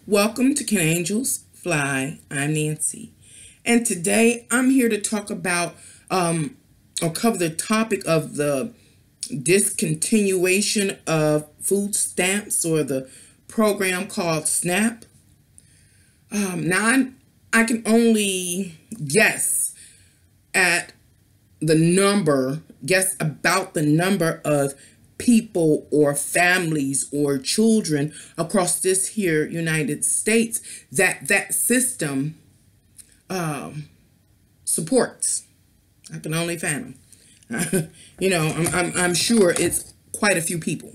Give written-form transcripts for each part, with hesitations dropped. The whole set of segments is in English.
Welcome to Can Angels Fly? I'm Nancy, and today I'm here to talk about or cover the topic of the discontinuation of food stamps or the program called SNAP. Now I can only guess about the number of people or families or children across this here United States that system supports. I can only fathom. I'm sure it's quite a few people,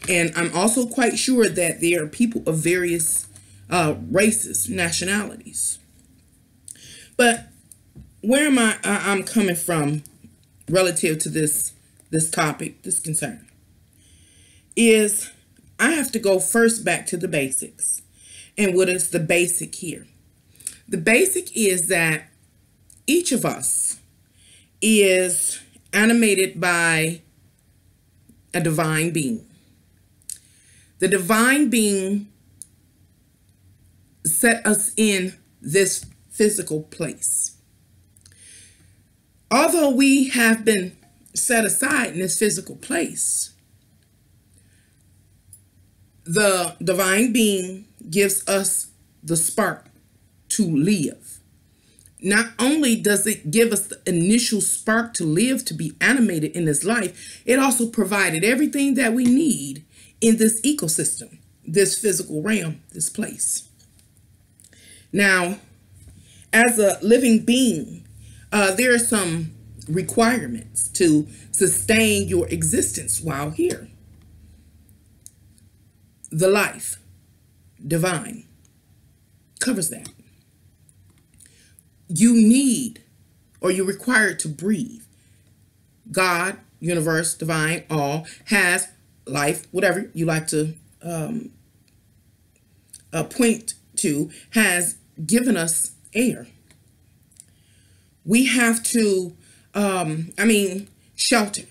and I'm also quite sure that there are people of various races, nationalities. But where am I'm coming from relative to this topic, this concern, is I have to go first back to the basics. And what is the basic here? The basic is that each of us is animated by a divine being. The divine being set us in this physical place. Although we have been set aside in this physical place, the divine being gives us the spark to live. Not only does it give us the initial spark to live, to be animated in this life, it also provided everything that we need in this ecosystem, this physical realm, this place. Now, as a living being, there are some requirements to sustain your existence while here. The life, divine, covers that. You need, or you're required to breathe. God, universe, divine, all, has life, whatever you like to point to, has given us air. We have to, shelter.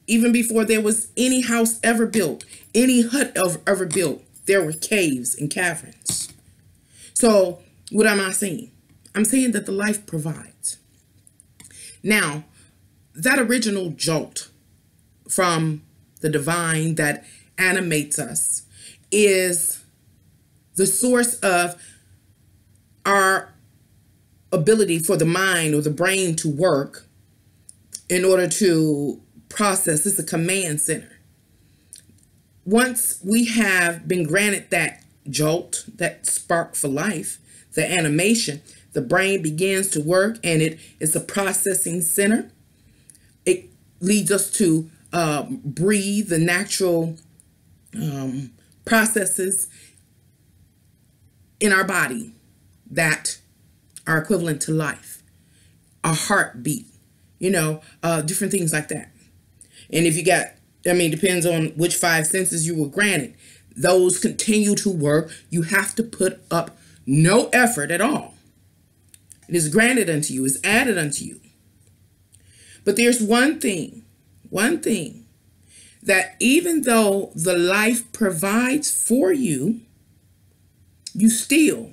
Even before there was any house ever built, any hut ever built, there were caves and caverns. So what am I saying? I'm saying that the life provides. Now, that original jolt from the divine that animates us is the source of our ability for the mind or the brain to work in order to process. It's a command center. Once we have been granted that jolt, that spark for life, the animation, the brain begins to work, and it is a processing center. It leads us to breathe the natural processes in our body that are equivalent to life, a heartbeat, different things like that. And if you got, depends on which 5 senses you were granted, those continue to work. You have to put up no effort at all. It is granted unto you, is added unto you. But there's one thing that even though the life provides for you, you still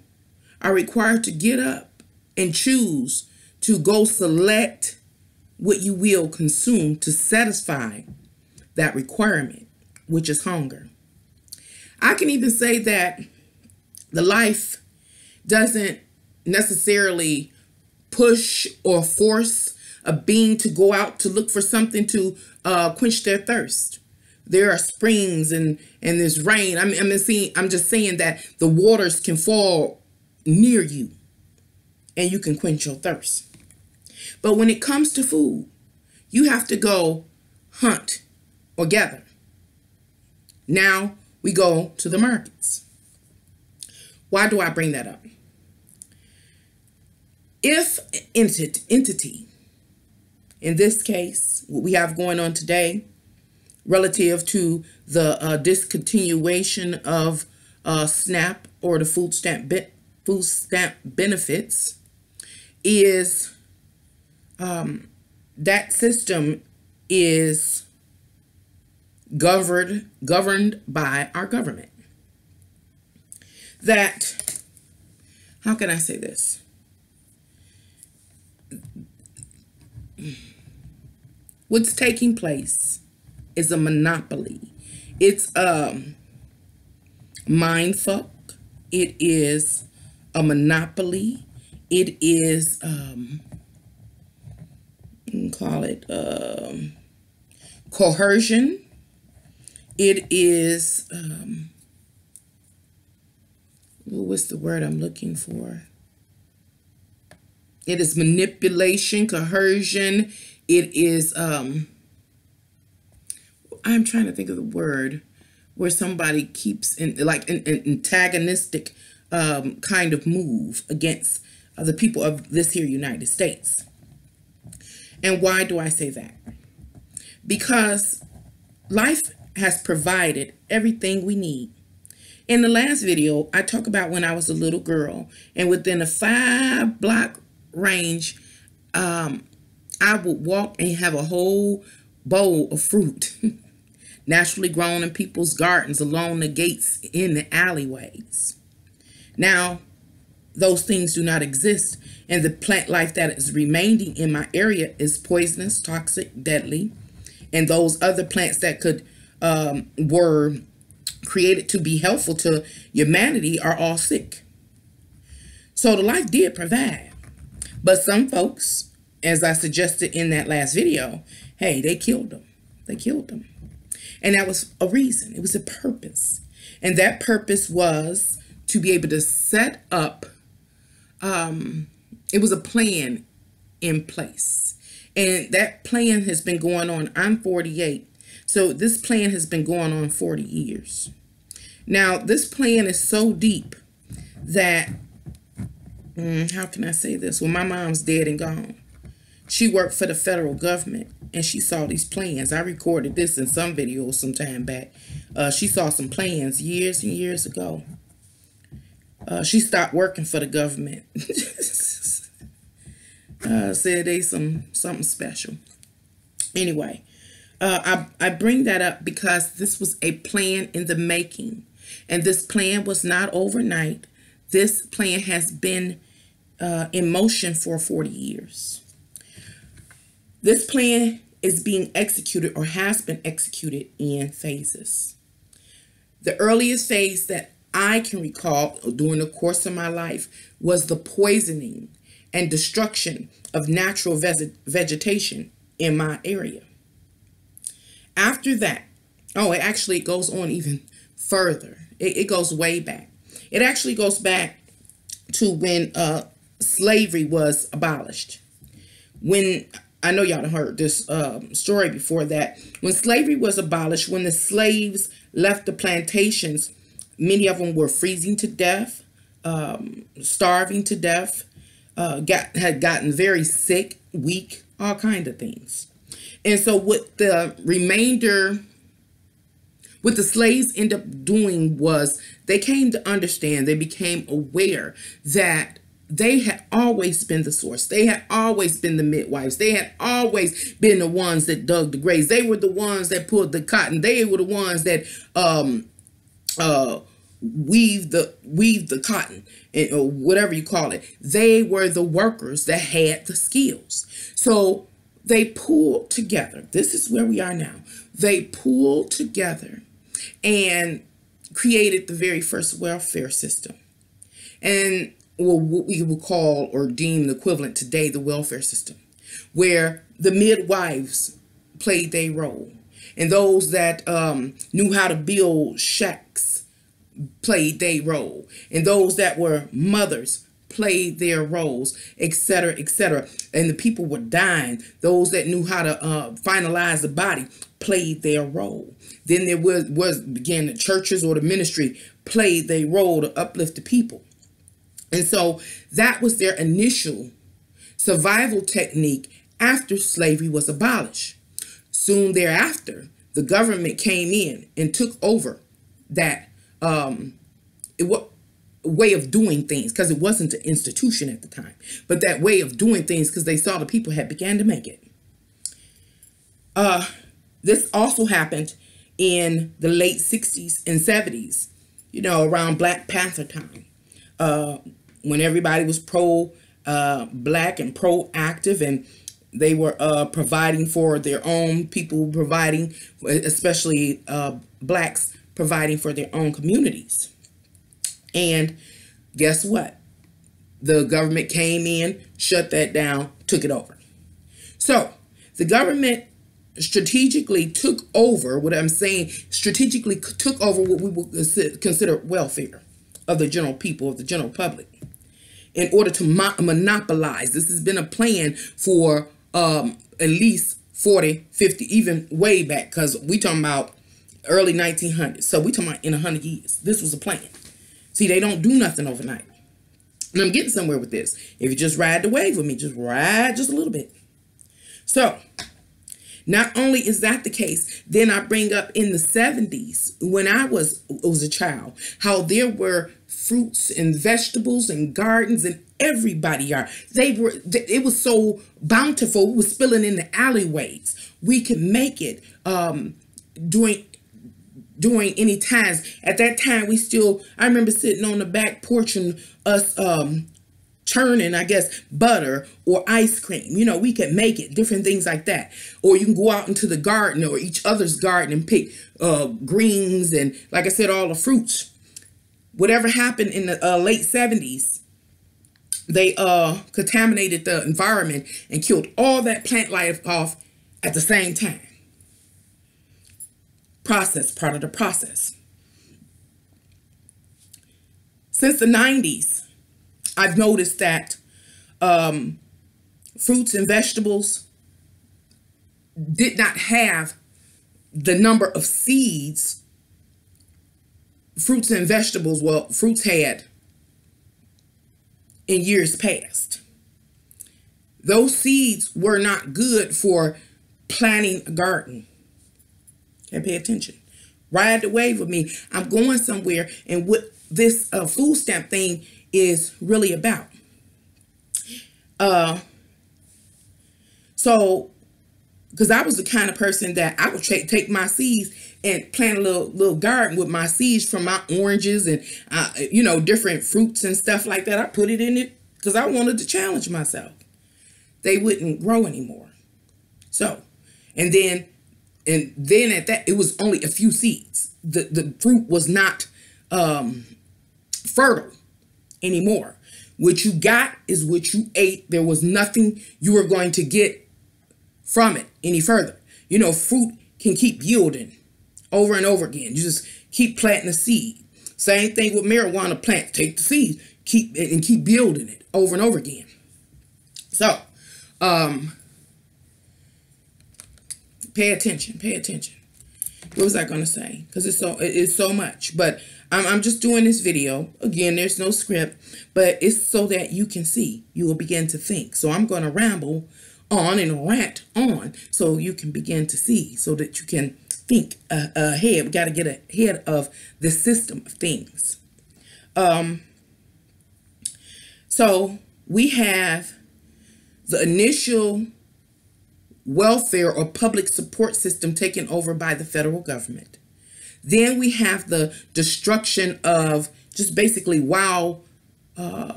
are required to get up and choose to go select what you will consume to satisfy that requirement, which is hunger. I can even say that the life doesn't necessarily push or force a being to go out to look for something to quench their thirst. There are springs and there's rain. I'm just saying that the waters can fall near you and you can quench your thirst. But when it comes to food, you have to go hunt or gather. Now we go to the markets. Why do I bring that up? If entity, in this case, what we have going on today, relative to the discontinuation of SNAP or the food stamp benefits, is that system is governed by our government. that, how can I say this? What's taking place is a monopoly. It's mind fuck. It is a monopoly. It is you can call it coercion. It is what's the word I'm looking for? It is manipulation, coercion. It is I'm trying to think of the word where somebody keeps in like an antagonistic kind of move against the people of this here United States. And why do I say that? Because life has provided everything we need. In the last video, I talk about when I was a little girl, and within a 5-block range, I would walk and have a whole bowl of fruit naturally grown in people's gardens along the gates in the alleyways. Now, those things do not exist, and the plant life that is remaining in my area is poisonous, toxic, deadly, and those other plants that could were created to be helpful to humanity are all sick. So the life did provide, but some folks, as I suggested in that last video, hey, they killed them. They killed them, and that was a reason. It was a purpose, and that purpose was to be able to set up. It was a plan in place, and that plan has been going on. I'm 48, so this plan has been going on 40 years. Now, this plan is so deep that, how can I say this? Well, my mom's dead and gone. She worked for the federal government, and she saw these plans. I recorded this in some videos some time back. She saw some plans years and years ago. She stopped working for the government. Said they something special. Anyway, I bring that up because this was a plan in the making, and this plan was not overnight. This plan has been in motion for 40 years. This plan is being executed or has been executed in phases. The earliest phase that I can recall during the course of my life was the poisoning and destruction of natural vegetation in my area. After that, it actually goes on even further. It goes way back. It actually goes back to when slavery was abolished. When, I know y'all have heard this story before that, when slavery was abolished, when the slaves left the plantations, many of them were freezing to death, starving to death, had gotten very sick, weak, all kinds of things. And so what the slaves end up doing was they came to understand, they became aware that they had always been the source. They had always been the midwives. They had always been the ones that dug the graves. They were the ones that pulled the cotton. They were the ones that weave the cotton, or whatever you call it. They were the workers that had the skills. So they pulled together. This is where we are now. They pulled together and created the very first welfare system. And what we will call or deem the equivalent today, the welfare system, where the midwives played their role. And those that knew how to build shacks played their role. And those that were mothers played their roles, etc., etc. And the people were dying. Those that knew how to finalize the body played their role. Then there began the churches or the ministry played their role to uplift the people. And so that was their initial survival technique after slavery was abolished. Soon thereafter, the government came in and took over that way of doing things, because it wasn't an institution at the time, but that way of doing things because they saw the people had began to make it. This also happened in the late 60s and 70s you know, around Black Panther time, when everybody was pro black and proactive, and they were providing for their own people, providing, especially blacks, providing for their own communities. And guess what? The government came in, shut that down, took it over. So the government strategically took over, what I'm saying, strategically took over what we would consider welfare of the general people, of the general public, in order to monopolize. This has been a plan for at least 40, 50, even way back, because we talking about early 1900s. So we talking about in 100 years. This was a plan. See, they don't do nothing overnight. And I'm getting somewhere with this. If you just ride the wave with me, just ride just a little bit. So not only is that the case, then I bring up in the 70s, when I was a child, how there were fruits and vegetables and gardens in everybody's yard. It was so bountiful, it was spilling in the alleyways. We could make it during any times. At that time, I remember sitting on the back porch and us churning, I guess, butter or ice cream. You know, we could make it, different things like that. Or you can go out into the garden or each other's garden and pick greens and, like I said, all the fruits. Whatever happened in the late 70s, they contaminated the environment and killed all that plant life off at the same time. Part of the process. Since the 90s, I've noticed that fruits and vegetables did not have the number of seeds fruits and vegetables, fruits had in years past. Those seeds were not good for planting a garden. Okay, pay attention. Ride the wave with me. I'm going somewhere, and what this food stamp thing is really about. So, because I was the kind of person that I would take my seeds and plant a little garden with my seeds from my oranges and, you know, different fruits and stuff like that. I put it in it because I wanted to challenge myself. They wouldn't grow anymore. So, and then at that, it was only a few seeds. The fruit was not fertile anymore. What you got is what you ate. There was nothing you were going to get from it any further. You know, fruit can keep yielding over and over again. You just keep planting a seed. Same thing with marijuana plants. Take the seed, keep building it over and over again. So, pay attention. What was I going to say? Because it's so much. But I'm just doing this video. Again, there's no script, but it's so that you can see. You will begin to think. So I'm going to ramble on and rant on so you can begin to see, so that you can think ahead. We got to get ahead of the system of things. So we have the initial welfare or public support system taken over by the federal government. Then we have the destruction of just basically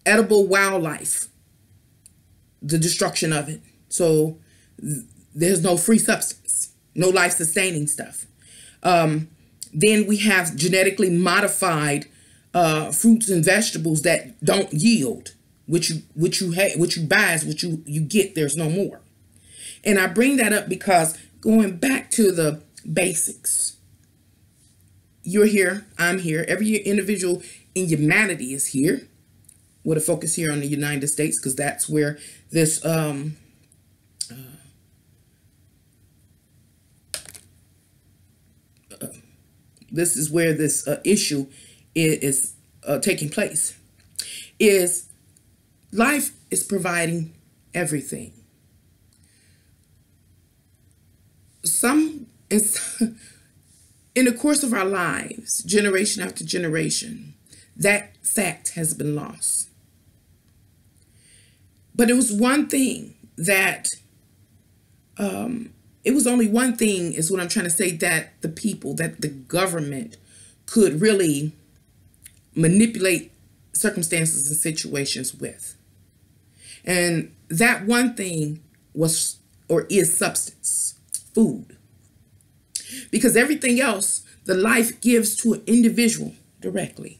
edible wildlife, the destruction of it. So there's no free substance, no life-sustaining stuff. Then we have genetically modified fruits and vegetables that don't yield. What you buy is what you get. There's no more. And I bring that up because going back to the basics, you're here, I'm here, every individual in humanity is here, with a focus here on the United States, because that's where this this is where this issue is taking place. Is life is providing everything. In the course of our lives, generation after generation, that fact has been lost. But it was one thing that it was only one thing, is what I'm trying to say, that the people, that the government could really manipulate circumstances and situations with. And that one thing was, or is, substance, food. Because everything else, the life gives to an individual directly.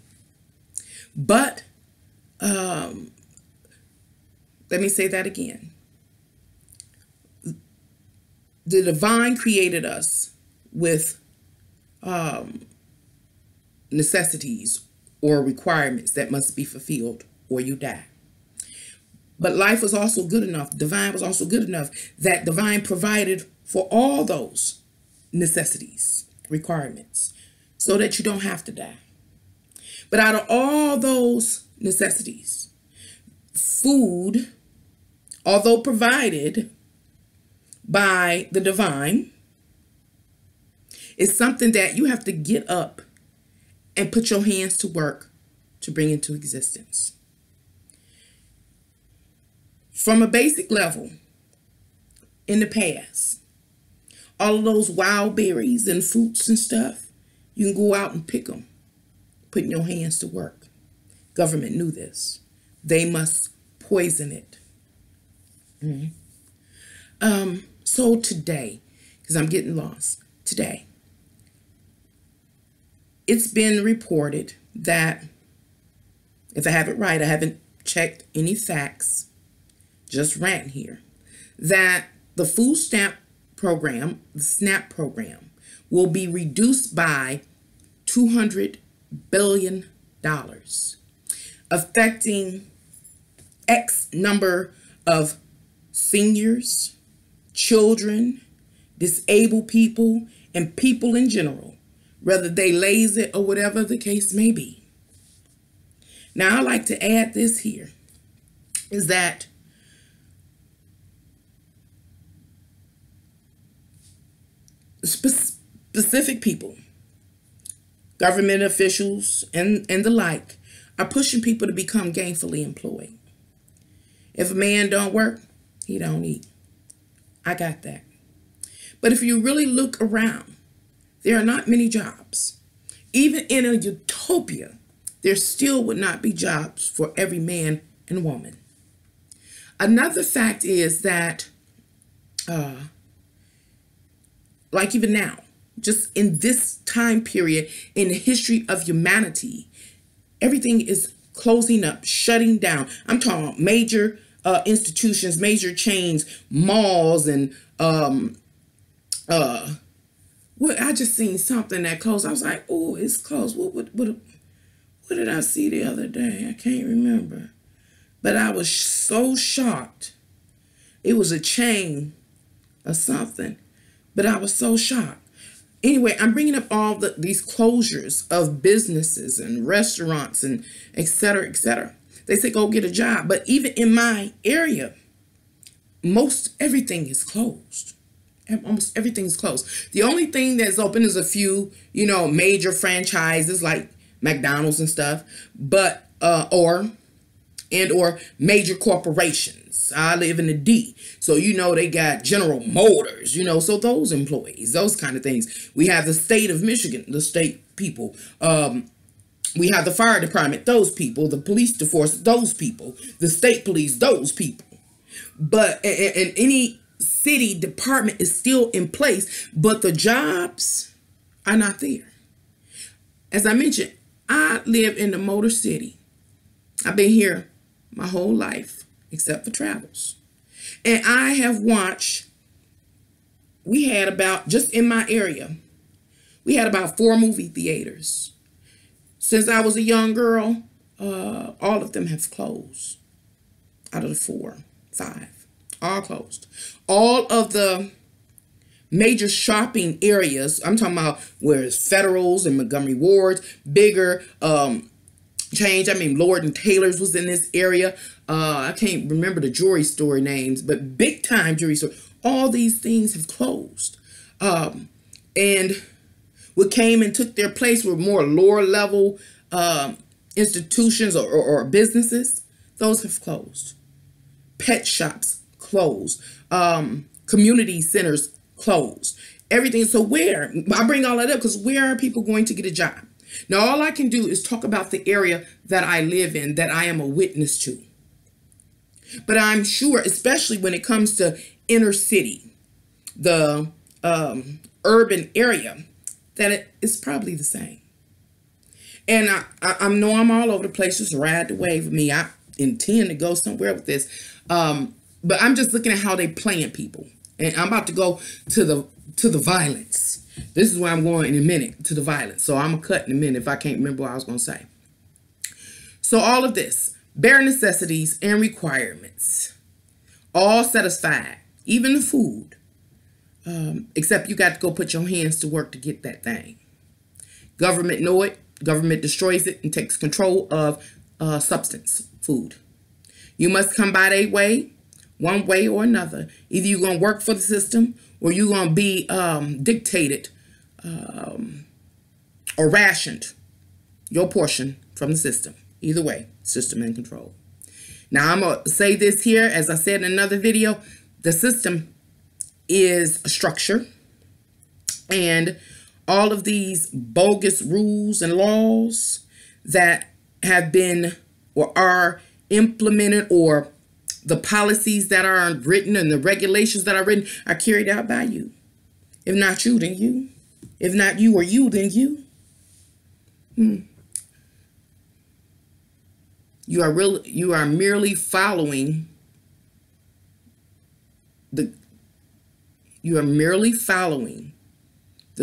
But, let me say that again. The divine created us with necessities or requirements that must be fulfilled or you die. But life was also good enough, divine was also good enough, that divine provided for all those necessities, requirements, so that you don't have to die. But out of all those necessities, food, although provided by the divine, is something that you have to get up and put your hands to work to bring into existence. From a basic level, in the past, all of those wild berries and fruits and stuff, you can go out and pick them, putting your hands to work. Government knew this. They must poison it. So today, because I'm getting lost, today, it's been reported that, if I have it right, I haven't checked any facts, just rant here, that the food stamp program, the SNAP program, will be reduced by $200 billion, affecting X number of seniors, children, disabled people, and people in general, whether they lazy or whatever the case may be. Now, I like to add this here, is that specific people, government officials, and the like, are pushing people to become gainfully employed. If a man don't work, he don't eat. I got that. But if you really look around, there are not many jobs. Even in a utopia, there still would not be jobs for every man and woman. Another fact is that, like even now, just in this time period in the history of humanity, everything is closing up, shutting down. I'm talking about major institutions, major chains, malls, and what, I just seen something that closed. I was like, oh, it's closed. What did I see the other day? I can't remember. But I was so shocked. It was a chain or something, but I was so shocked. Anyway, I'm bringing up all these closures of businesses and restaurants and et cetera, et cetera. They say, go get a job. But even in my area, most everything is closed. Almost everything is closed. The only thing that's open is a few, major franchises like McDonald's and stuff, but, or major corporations. I live in the D. So, they got General Motors, so those employees, those kind of things. We have the state of Michigan, the state people. We have the fire department, those people, the police force, those people, the state police, those people. But, and any city department is still in place, but the jobs are not there. As I mentioned, I live in the Motor City. I've been here my whole life, except for travels. And I have watched, we had about, just in my area, we had about 4 movie theaters. Since I was a young girl, all of them have closed. Out of the 4, 5, all closed. All of the major shopping areas, I'm talking about where it's Federals and Montgomery Wards, bigger change. I mean, Lord and Taylor's was in this area. I can't remember the jewelry store names, but big time jewelry store. All these things have closed. And what came and took their place were more lower level institutions or businesses. Those have closed. Pet shops closed. Community centers closed. Everything. So where, I bring all that up because where are people going to get a job? Now, all I can do is talk about the area that I live in, that I am a witness to. But I'm sure, especially when it comes to inner city, the urban area, that it is probably the same. And I know I'm all over the place. Just ride the wave with me. I intend to go somewhere with this. But I'm just looking at how they playing people. And I'm about to go to the violence. This is where I'm going in a minute, to the violence. So I'm going to cut in a minute if I can't remember what I was going to say. So all of this, bare necessities and requirements, all satisfied, even the food, except you got to go put your hands to work to get that thing. Government know it. Government destroys it and takes control of substance, food. You must come by their way, one way or another. Either you're going to work for the system or you're going to be dictated or rationed your portion from the system. Either way, system in control. Now, I'm going to say this here, as I said in another video, the system is a structure, and all of these bogus rules and laws that have been or are implemented, or the policies that are written and the regulations that are written, are carried out by you. If not you, then you. If not you or you, then you. You are merely following the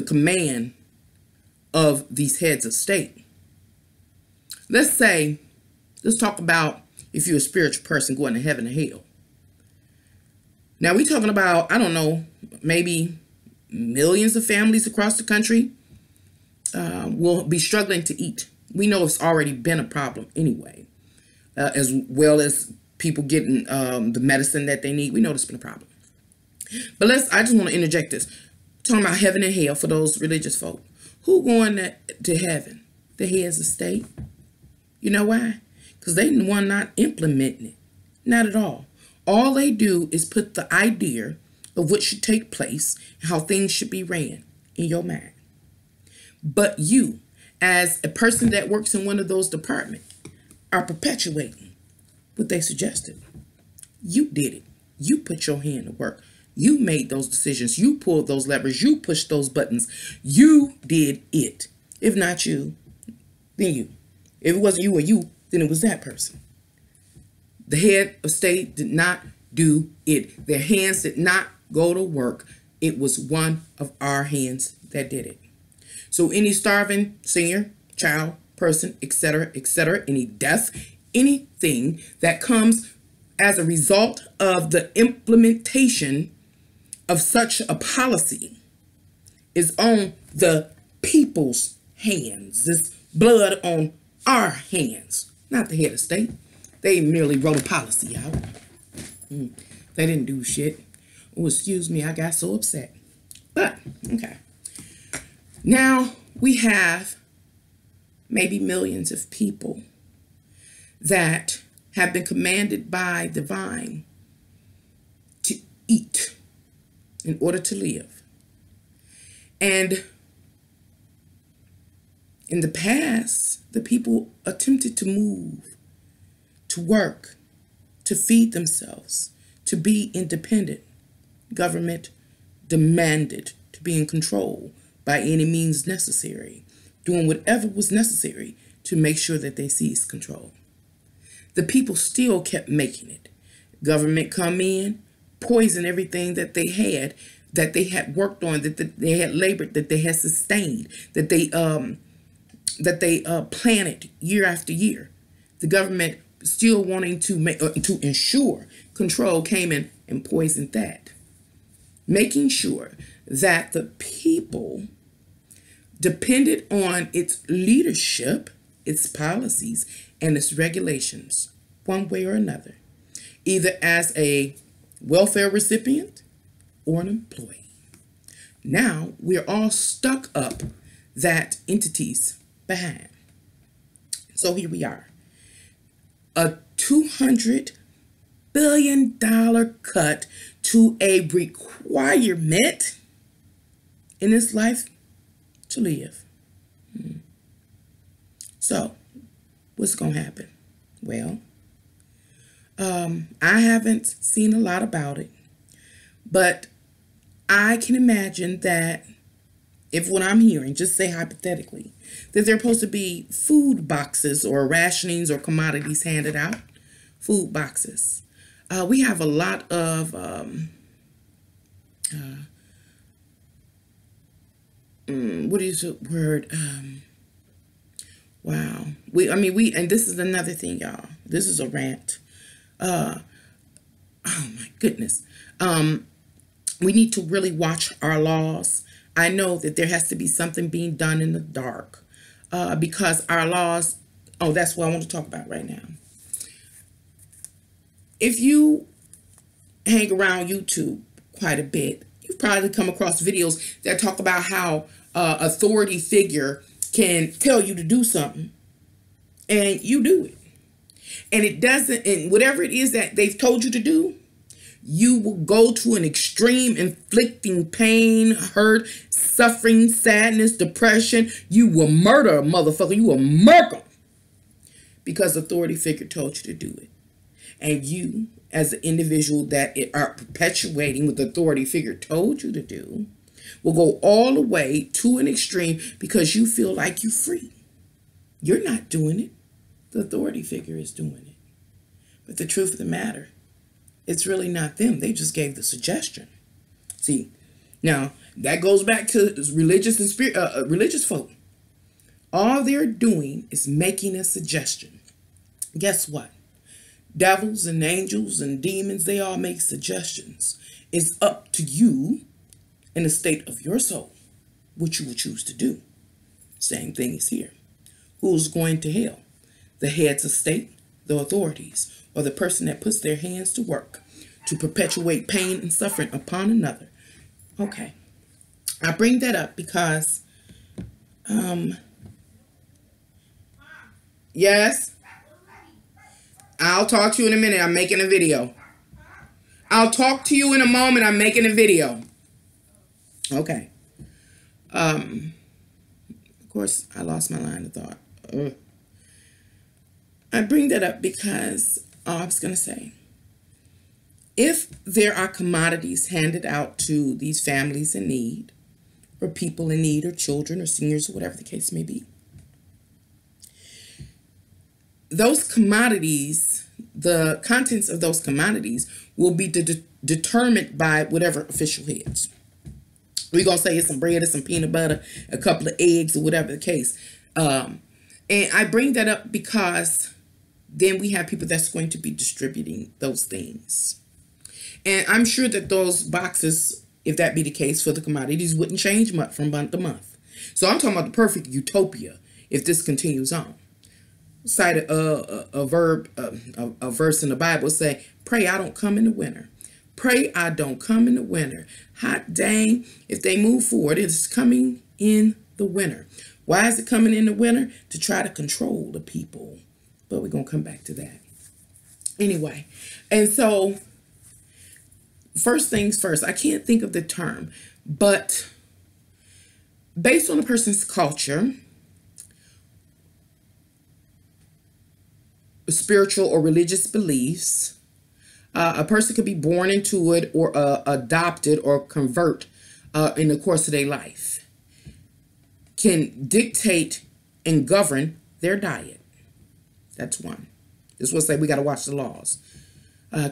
command of these heads of state. Let's talk about if you're a spiritual person going to heaven or hell. Now we're talking about, I don't know, maybe millions of families across the country will be struggling to eat. We know it's already been a problem anyway, as well as people getting the medicine that they need. We know it's been a problem. But I just want to interject this. Talking about heaven and hell for those religious folk. Who going to heaven? The heads of state. You know why? Because they the one not implementing it. Not at all. All they do is put the idea of what should take place and how things should be ran in your mind. But you, as a person that works in one of those departments, are perpetuating what they suggested. You did it. You put your hand to work. You made those decisions. You pulled those levers. You pushed those buttons. You did it. If not you, then you. If it wasn't you or you, then it was that person. The head of state did not do it. Their hands did not go to work. It was one of our hands that did it. So any starving senior, child, person, etc., any death, anything that comes as a result of the implementation of such a policy is on the people's hands. This blood on our hands, not the head of state. They merely wrote a policy out. They didn't do shit. Oh, excuse me, I got so upset. But, okay. Now we have maybe millions of people that have been commanded by the divine to eat in order to live. And in the past, the people attempted to move, to work, to feed themselves, to be independent. Government demanded to be in control by any means necessary, doing whatever was necessary to make sure that they seized control. The people still kept making it. Government come in, poison everything that they had worked on, that they had labored, that they had sustained, that they planted year after year. The government, still wanting to ensure control, came in and poisoned that, making sure that the people depended on its leadership, its policies, and its regulations, one way or another, either as a welfare recipient or an employee. Now we're all stuck up that entities behind. So here we are. A $200 billion cut to a requirement in this life to live. So, what's going to happen? Well, I haven't seen a lot about it, but I can imagine that if what I'm hearing, just say hypothetically, that there are supposed to be food boxes or rationings or commodities handed out, food boxes. We have a lot of what is the word? Wow. And this is another thing, y'all. This is a rant. Oh my goodness. We need to really watch our laws. I know that there has to be something being done in the dark, because our laws, that's what I want to talk about right now. If you hang around YouTube quite a bit, you've probably come across videos that talk about how authority figure can tell you to do something and you do it. And it doesn't, and whatever it is that they've told you to do, you will go to an extreme, inflicting pain, hurt, suffering, sadness, depression. You will murder a motherfucker. You will murder them because authority figure told you to do it. And you, as an individual that are perpetuating what the authority figure told you to do, will go all the way to an extreme because you feel like you're free. You're not doing it. The authority figure is doing it. But the truth of the matter, it's really not them. They just gave the suggestion. See, now that goes back to religious and religious folk. All they're doing is making a suggestion. Guess what? Devils and angels and demons, they all make suggestions. It's up to you in the state of your soul what you will choose to do. Same thing is here. Who's going to hell? The heads of state, the authorities, or the person that puts their hands to work to perpetuate pain and suffering upon another. Okay. I bring that up because, yes, I'll talk to you in a minute. I'm making a video. I'll talk to you in a moment. I'm making a video. Okay. Of course, I lost my line of thought. I bring that up because I was going to say, if there are commodities handed out to these families in need, or people in need, or children, or seniors, or whatever the case may be, those commodities, the contents of those commodities will be determined by whatever official heads. We're going to say it's some bread or some peanut butter, a couple of eggs, or whatever the case. And I bring that up because then we have people that's going to be distributing those things. And I'm sure that those boxes, if that be the case for the commodities, wouldn't change much from month to month. So I'm talking about the perfect utopia if this continues on. Cite a verse in the Bible say, pray I don't come in the winter. Pray I don't come in the winter. Hot dang, if they move forward, it's coming in the winter. Why is it coming in the winter? To try to control the people. But we're going to come back to that. Anyway, and so first things first, I can't think of the term, but based on a person's culture, spiritual or religious beliefs, a person could be born into it or adopted or convert in the course of their life, can dictate and govern their diet. That's one. This is what I say we got to watch the laws.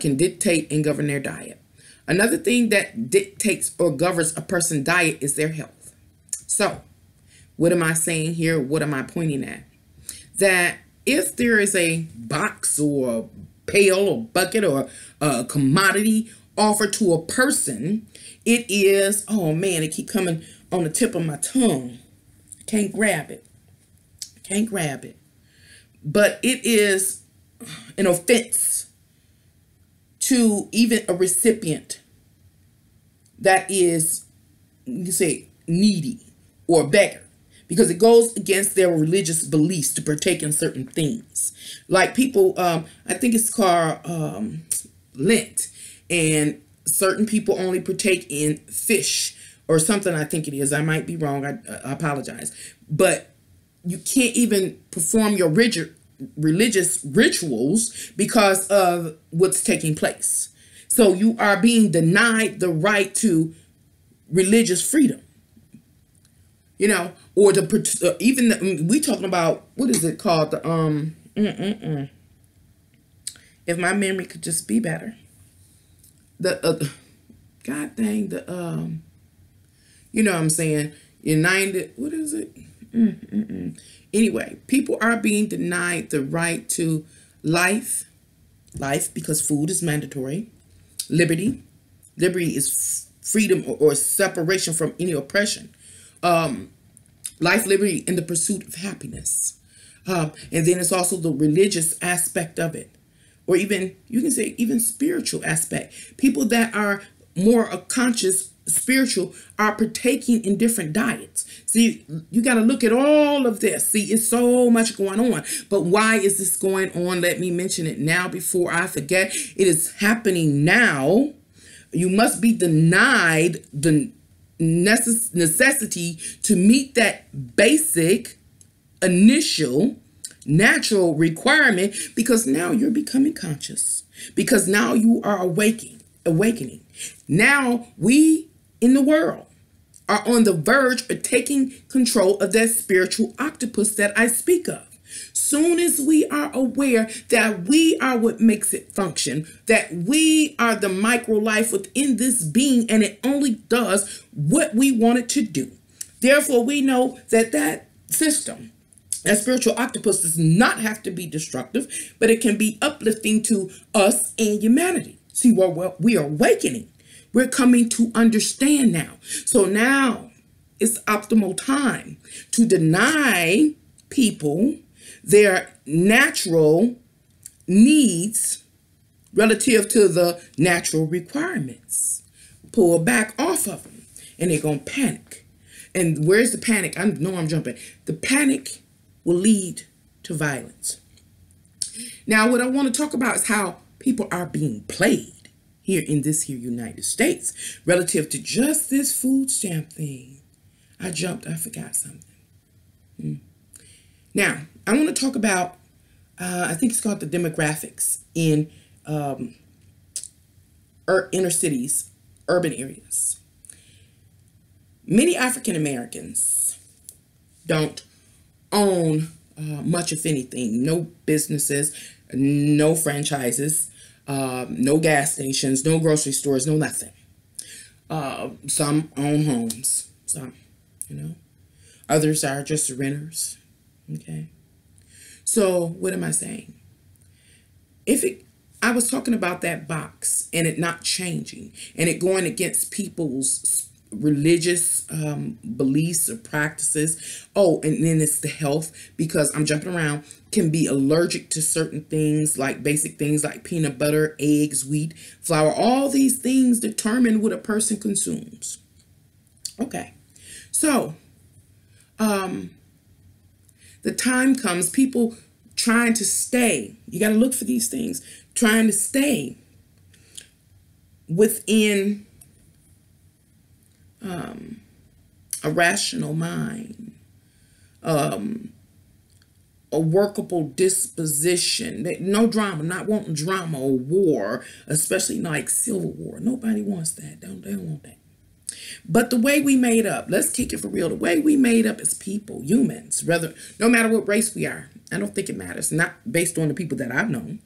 Can dictate and govern their diet. Another thing that dictates or governs a person's diet is their health. So, what am I saying here? What am I pointing at? That if there is a box or a pail or bucket or a commodity offered to a person, it is, oh man, it keep coming on the tip of my tongue. I can't grab it. I can't grab it. But it is an offense to even a recipient that is, you can say, needy or beggar, because it goes against their religious beliefs to partake in certain things. Like people, I think it's called Lent, and certain people only partake in fish or something. I think it is. I might be wrong. I apologize. But you can't even perform your religious rituals because of what's taking place. So you are being denied the right to religious freedom. You know, or even we talking about, what is it called? If my memory could just be better. God dang, you know what I'm saying? United, what is it? Anyway, people are being denied the right to life because food is mandatory. Liberty is freedom or separation from any oppression. Life, liberty, and the pursuit of happiness. And then it's also the religious aspect of it. Or even, you can say, even spiritual aspect. People that are more conscious, spiritual, are partaking in different diets. See, you got to look at all of this. See, it's so much going on. But why is this going on? Let me mention it now before I forget. It is happening now. You must be denied the necessity to meet that basic, initial, natural requirement, because now you're becoming conscious, because now you are awakening. Now we in the world are on the verge of taking control of that spiritual octopus that I speak of. Soon as we are aware that we are what makes it function, that we are the micro life within this being, and it only does what we want it to do. Therefore, we know that that system, that spiritual octopus, does not have to be destructive, but it can be uplifting to us and humanity. See, we are awakening. We're coming to understand now. So now it's optimal time to deny people their natural needs relative to the natural requirements. Pull back off of them, and they're going to panic. And where's the panic? I know I'm jumping. The panic will lead to violence. Now, what I want to talk about is how people are being played here in this here United States relative to just this food stamp thing. I forgot something. Now, I want to talk about, I think it's called the demographics in inner cities, urban areas. Many African Americans don't own much, if anything. No businesses, no franchises, no gas stations, no grocery stores, no nothing. Some own homes, some, Others are just renters. Okay. So what am I saying? I was talking about that box and it not changing and it going against people's religious beliefs or practices. Oh, and then it's the health, because I'm jumping around, can be allergic to certain things, like basic things like peanut butter, eggs, wheat, flour. All these things determine what a person consumes. Okay. So, the time comes, people trying to stay. You got to look for these things. Trying to stay within a rational mind, a workable disposition. No drama, not wanting drama or war, especially like Civil War. Nobody wants that. They don't want that. But the way we made up, let's kick it for real. The way we made up as people, humans, no matter what race we are, I don't think it matters, not based on the people that I've known,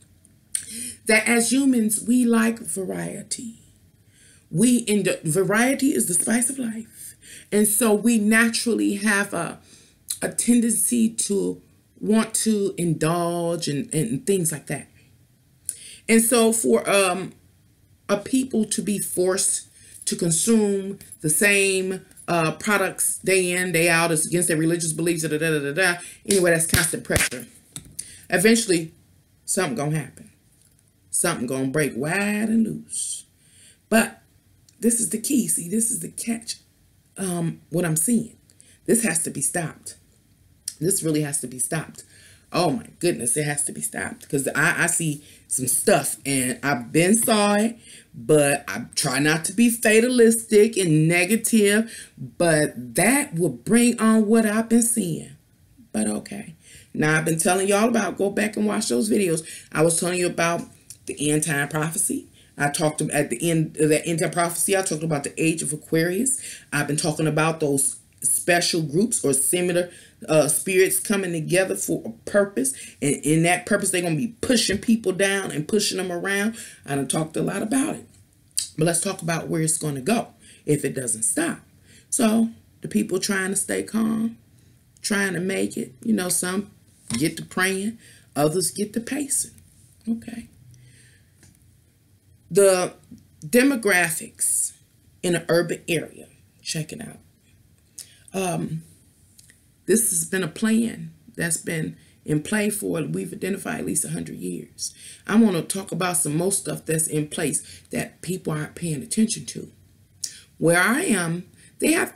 that as humans, we like variety. Variety is the spice of life. And so we naturally have a tendency to want to indulge and things like that. And so for a people to be forced to consume the same products day in, day out, is against their religious beliefs, Anyway, that's constant pressure. Eventually, something gonna happen. Something gonna break wide and loose. But this is the key. See, this is the catch. What I'm seeing. This has to be stopped. This really has to be stopped. Oh my goodness, it has to be stopped, because I see some stuff and I've been saw it, but I try not to be fatalistic and negative, but that will bring on what I've been seeing. But okay. Now I've been telling y'all about, go back and watch those videos. I was telling you about the end time prophecy. I talked at the end of that end time prophecy, I talked about the age of Aquarius. I've been talking about those special groups or similar spirits coming together for a purpose, and in that purpose they're going to be pushing people down and pushing them around. I done talked a lot about it, but let's talk about where it's going to go if it doesn't stop. So the people trying to stay calm, trying to make it, you know, some get to praying, others get to pacing. Okay. The demographics in an urban area, check it out. This has been a plan that's been in play for, we've identified at least 100 years. I want to talk about some more stuff that's in place that people aren't paying attention to. Where I am, they have,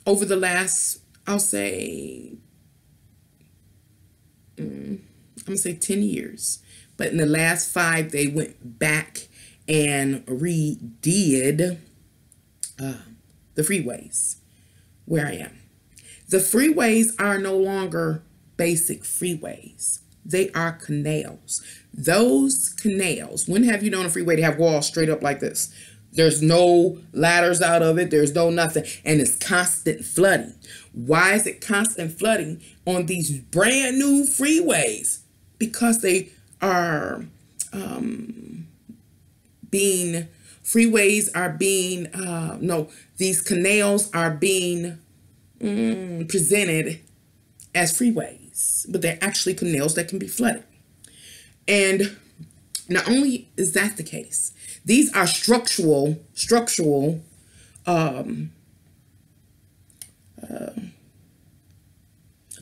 over the last, I'll say, I'm going to say 10 years. But in the last 5, they went back and redid the freeways where I am. The freeways are no longer basic freeways. They are canals. Those canals, when have you known a freeway to have walls straight up like this? There's no ladders out of it. There's no nothing. And it's constant flooding. Why is it constant flooding on these brand new freeways? Because they are these canals are being presented as freeways, but they're actually canals that can be flooded. And not only is that the case, these are structural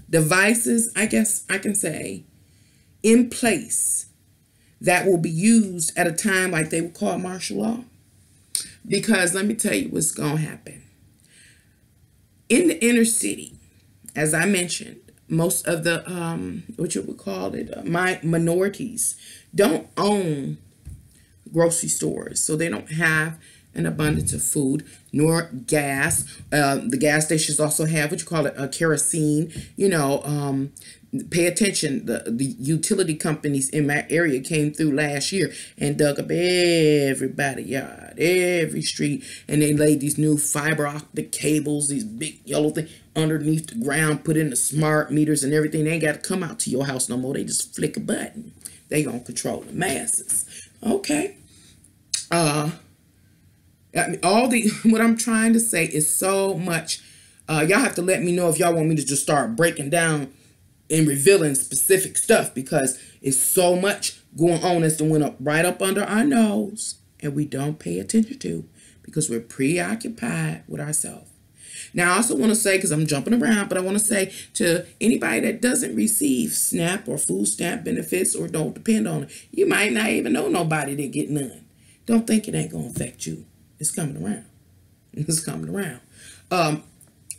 devices, I guess I can say, in place that will be used at a time like they would call martial law. Because let me tell you what's going to happen. In the inner city, as I mentioned, most of the, what you would call it, minorities don't own grocery stores. So they don't have an abundance of food, nor gas. The gas stations also have what you call it, kerosene. You know, pay attention. The utility companies in my area came through last year and dug up everybody's yard, every street, and they laid these new fiber optic cables, these big yellow things underneath the ground, put in the smart meters and everything. They ain't got to come out to your house no more. They just flick a button. They gonna control the masses. Okay. What I'm trying to say is so much. Y'all have to let me know if y'all want me to just start breaking down and revealing specific stuff, because it's so much going on that's went up right up under our nose and we don't pay attention to because we're preoccupied with ourselves. Now, I also want to say, because I'm jumping around, but I want to say to anybody that doesn't receive SNAP or food stamp benefits or don't depend on it, you might not even know nobody that get none. Don't think it ain't going to affect you. It's coming around. It's coming around.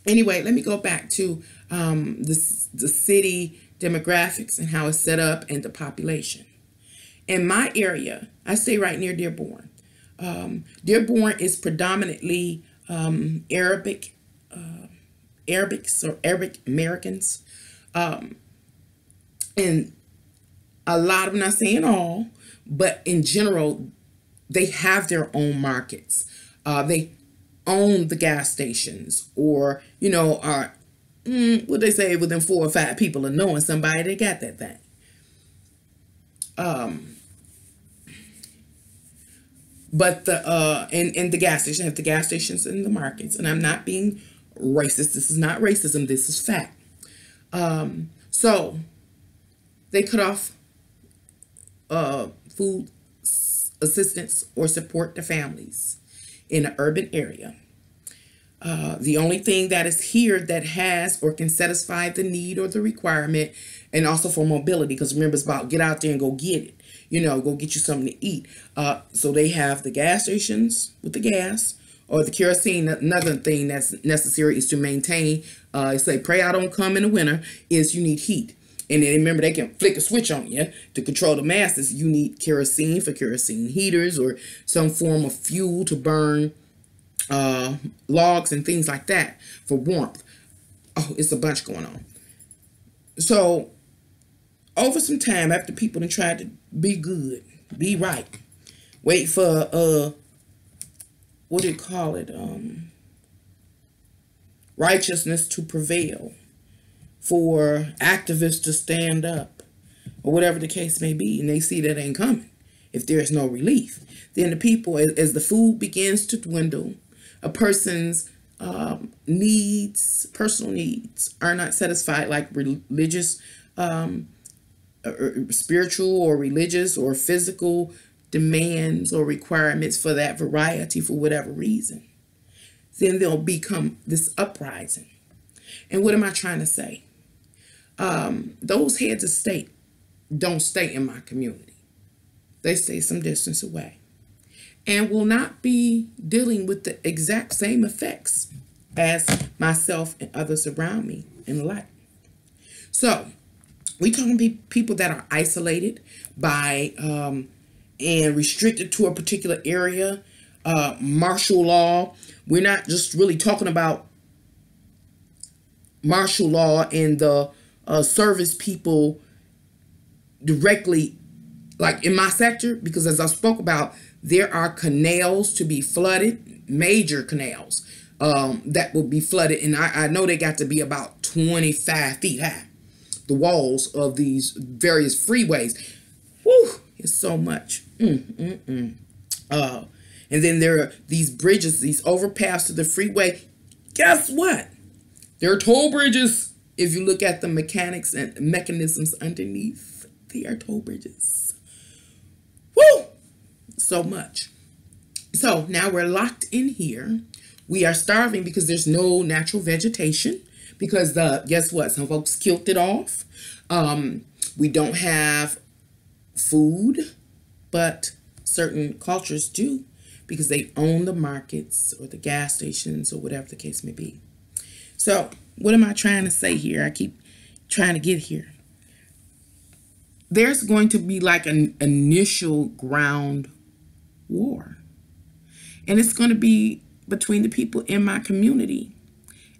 Anyway, let me go back to the city demographics and how it's set up and the population. In my area, I stay right near Dearborn. Dearborn is predominantly Arabics or Arabic Americans. And a lot of them, not saying all, but in general, they have their own markets. They own the gas stations, or, you know, are, what they say, within 4 or 5 people of knowing somebody that got that thing. But and the gas station, have the gas stations in the markets, and I'm not being racist. This is not racism. This is fact. So they cut off food assistance or support to families in an urban area. The only thing that is here that has or can satisfy the need or the requirement, and also for mobility, because remember, it's about get out there and go get it. You know, go get you something to eat. So they have the gas stations with the gas or the kerosene. Another thing that's necessary is to maintain, say, pray I don't come in the winter, is you need heat. And then remember, they can flick a switch on you to control the masses. You need kerosene for kerosene heaters or some form of fuel to burn logs and things like that for warmth. Oh, it's a bunch going on. So over some time, after people have tried to be good, be right, wait for what do you call it? Righteousness to prevail, for activists to stand up, or whatever the case may be, and they see that ain't coming. If there's no relief, then the people, as the food begins to dwindle, a person's personal needs are not satisfied, like religious, or spiritual or religious or physical demands or requirements for that variety for whatever reason, then there'll become this uprising. And what am I trying to say? Those heads of state don't stay in my community. They stay some distance away and will not be dealing with the exact same effects as myself and others around me in life. So we talking people that are isolated by and restricted to a particular area, martial law. We're not just really talking about martial law and the service people directly, like in my sector, because as I spoke about, there are canals to be flooded, major canals that will be flooded. And I know they got to be about 25 feet high, the walls of these various freeways. Whew, it's so much. And then there are these bridges, these overpass to the freeway. Guess what? There are toll bridges. If you look at the mechanics and mechanisms underneath, they are toll bridges. Woo! So much. So now we're locked in here. We are starving because there's no natural vegetation. Because guess what? Some folks killed it off. We don't have food, but certain cultures do because they own the markets or the gas stations or whatever the case may be. So what am I trying to say here? I keep trying to get here. There's going to be like an initial ground war. And it's going to be between the people in my community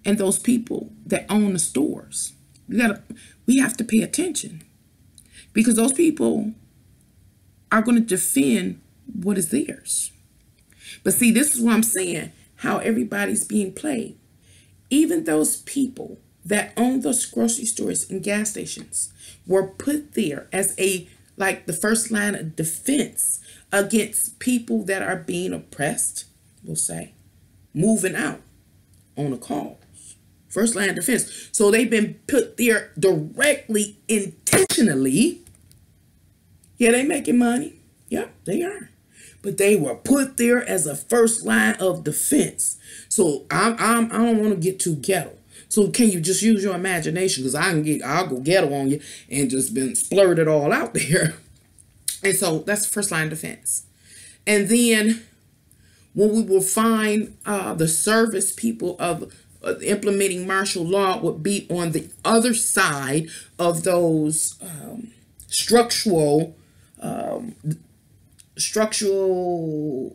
and those people that own the stores. We have to pay attention because those people are going to defend what is theirs. But see, this is what I'm saying, how everybody's being played. Even those people that own those grocery stores and gas stations were put there as like the first line of defense against people that are being oppressed, we'll say, moving out on a cause. First line of defense. So they've been put there directly, intentionally. Yeah, they making money. Yeah, they are. But they were put there as a first line of defense. So I don't want to get too ghetto. So can you just use your imagination? Because I'll go ghetto on you and just been splurted it all out there. And so that's first line of defense. And then when we will find the service people of implementing martial law would be on the other side of those structural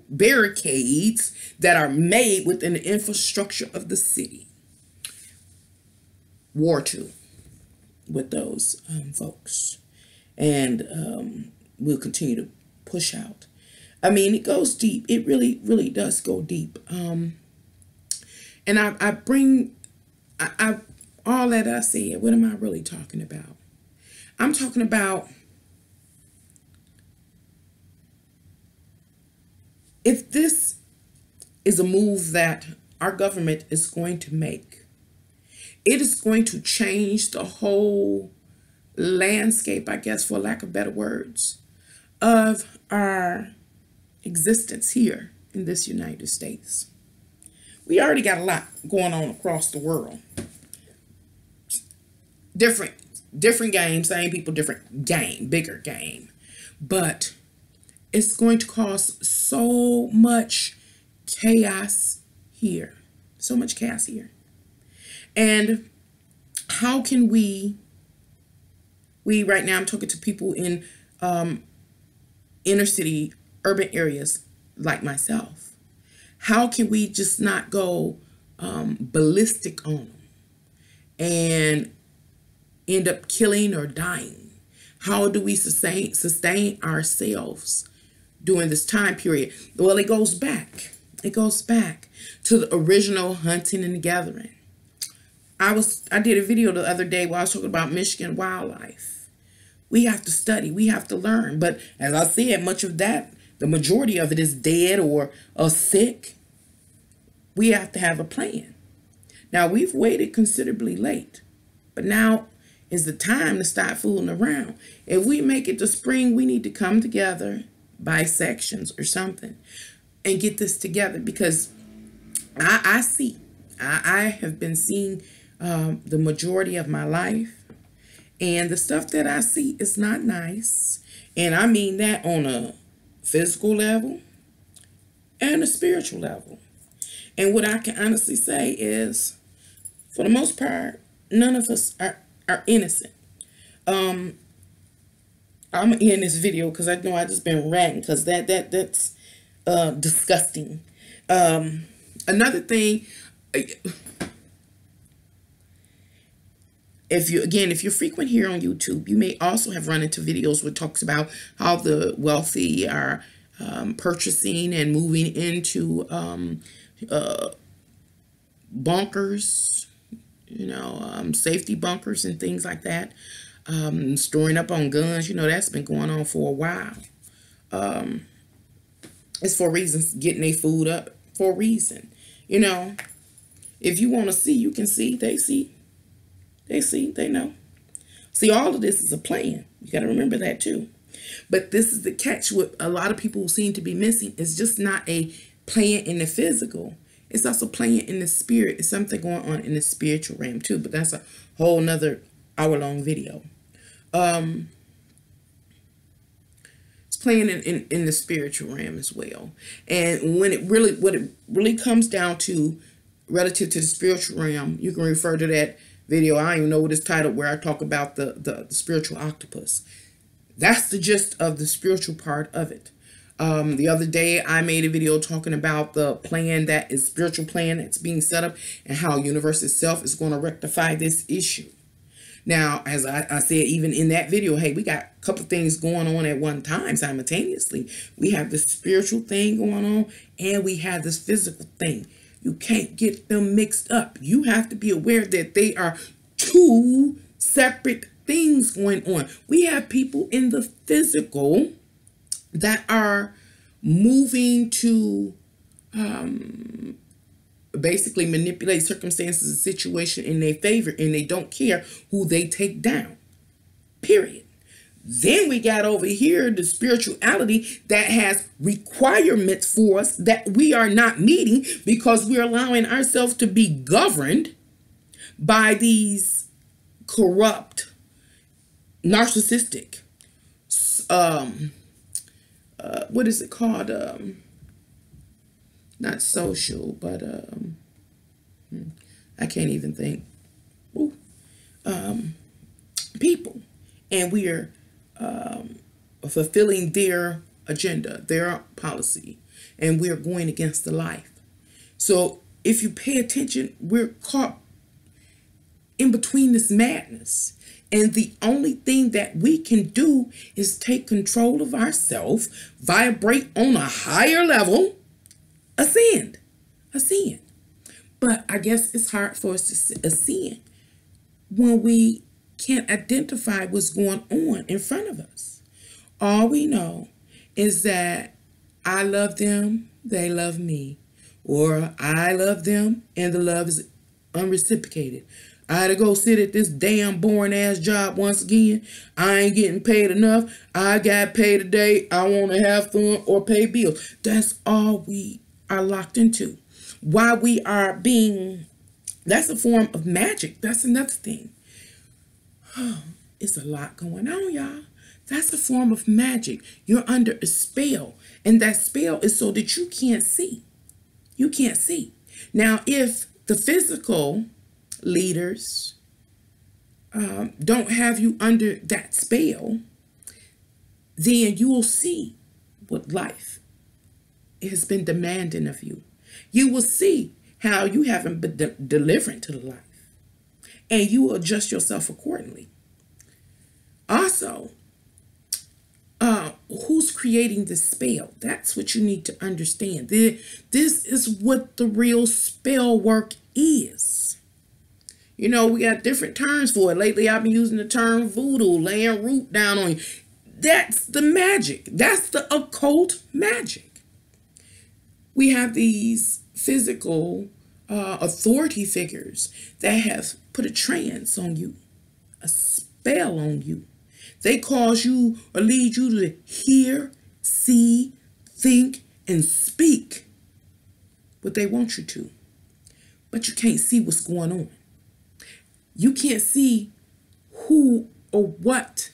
barricades that are made within the infrastructure of the city. War too with those folks. And we'll continue to push out. I mean, it goes deep. It really, really does go deep. And I bring all that I said. What am I really talking about? I'm talking about if this is a move that our government is going to make, it is going to change the whole landscape, I guess, for lack of better words, of our existence here in this United States. We already got a lot going on across the world. Different game, same people, different game, bigger game. But it's going to cause so much chaos here. So much chaos here. And how can we Right now I'm talking to people in inner city, urban areas like myself. How can we just not go ballistic on them and end up killing or dying? How do we sustain ourselves during this time period? Well, it goes back. It goes back to the original hunting and gathering. I did a video the other day where I was talking about Michigan wildlife. We have to study, we have to learn. But as I said, much of that, the majority of it is dead or sick. We have to have a plan. Now, we've waited considerably late, but now is the time to start fooling around. If we make it to spring, we need to come together by sections or something and get this together, because I have been seeing the majority of my life, and the stuff that I see is not nice. And I mean that on a physical level and a spiritual level. And what I can honestly say is, for the most part, none of us are innocent. I'm gonna end this video because I know I just been ranting, because that's disgusting. Another thing, if you're frequent here on YouTube, you may also have run into videos where it talks about how the wealthy are purchasing and moving into bunkers, safety bunkers and things like that, storing up on guns. That's been going on for a while. It's for reasons, getting their food up for a reason. If you want to see, you can see. They see. They know. See, all of this is a plan. You got to remember that too. But this is the catch. What a lot of people seem to be missing is just not a plan in the physical. It's also playing in the spirit. It's something going on in the spiritual realm too. But that's a whole nother hour-long video. It's playing in the spiritual realm as well. And what it really comes down to, relative to the spiritual realm, you can refer to that video. I don't even know what it's titled, where I talk about the spiritual octopus. That's the gist of the spiritual part of it. The other day, I made a video talking about the plan, that is spiritual plan that's being set up, and how universe itself is going to rectify this issue. Now, as I said, even in that video, hey, we got a couple things going on at one time simultaneously. We have the spiritual thing going on, and we have this physical thing. You can't get them mixed up. You have to be aware that they are two separate things going on. We have people in the physical that are moving to basically manipulate circumstances and situation in their favor, and they don't care who they take down, period. Then we got over here the spirituality that has requirements for us that we are not meeting, because we're allowing ourselves to be governed by these corrupt, narcissistic, what is it called? Not social, but I can't even think. People, and we are fulfilling their agenda, their policy, and we are going against the life. So if you pay attention, we're caught in between this madness. And the only thing that we can do is take control of ourselves, vibrate on a higher level, ascend. But I guess it's hard for us to ascend when we can't identify what's going on in front of us. All we know is that I love them, they love me. Or I love them and the love is unreciprocated. I had to go sit at this damn boring ass job once again. I ain't getting paid enough. I got paid today. I want to have fun or pay bills. That's all we are locked into. While we are being, that's a form of magic. That's another thing. Oh, it's a lot going on, y'all. That's a form of magic. You're under a spell. And that spell is so that you can't see. You can't see. Now, if the physical leaders don't have you under that spell, then you will see what life has been demanding of you. You will see how you haven't been deliverant to the life, and you will adjust yourself accordingly. Also, who's creating the spell? That's what you need to understand. This is what the real spell work is. You know, we got different terms for it. Lately, I've been using the term voodoo, laying root down on you. That's the magic. That's the occult magic. We have these physical authority figures that have put a trance on you, a spell on you. They cause you or lead you to hear, see, think, and speak what they want you to. But you can't see what's going on. You can't see who or what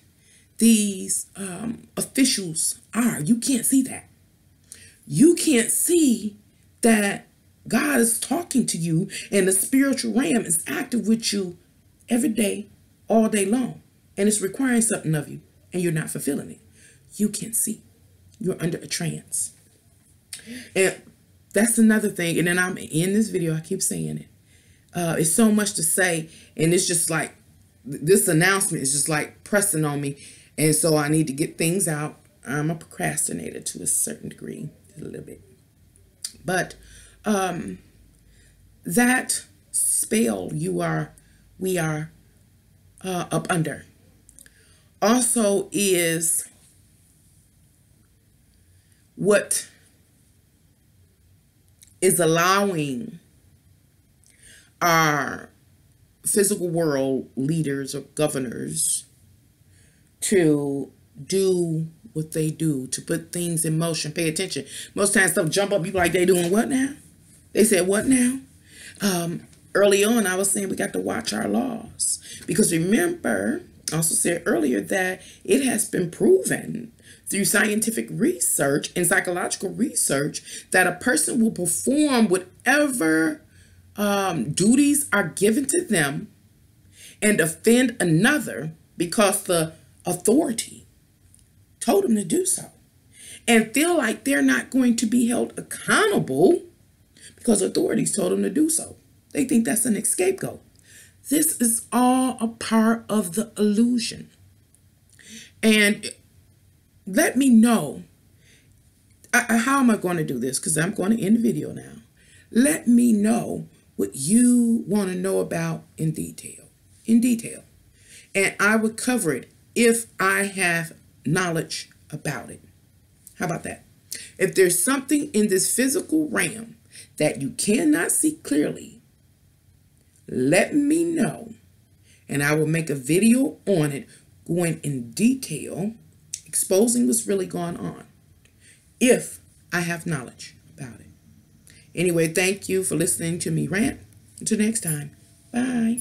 these officials are. You can't see that. You can't see that God is talking to you and the spiritual realm is active with you every day, all day long. And it's requiring something of you and you're not fulfilling it. You can't see. You're under a trance. And that's another thing. And then I'm in this video, I keep saying it. It's so much to say. And it's just like, this announcement is just like pressing on me. And so I need to get things out. I'm a procrastinator to a certain degree, a little bit. But that spell we are up under also is what is allowing our physical world leaders or governors to do what they do, to put things in motion. Pay attention. Most times stuff jump up, people like, they doing what now? They said, what now? Early on, I was saying we got to watch our laws. Because remember, I also said earlier that it has been proven through scientific research and psychological research that a person will perform whatever duties are given to them and offend another because the authority told them to do so, and feel like they're not going to be held accountable because authorities told them to do so. They think that's an scapegoat. This is all a part of the illusion. And let me know, how am I going to do this? Because I'm going to end the video now. Let me know what you want to know about in detail. And I would cover it if I have knowledge about it. How about that? If there's something in this physical realm that you cannot see clearly, let me know, and I will make a video on it going in detail, exposing what's really going on, if I have knowledge about it. Anyway, thank you for listening to me rant. Until next time, bye.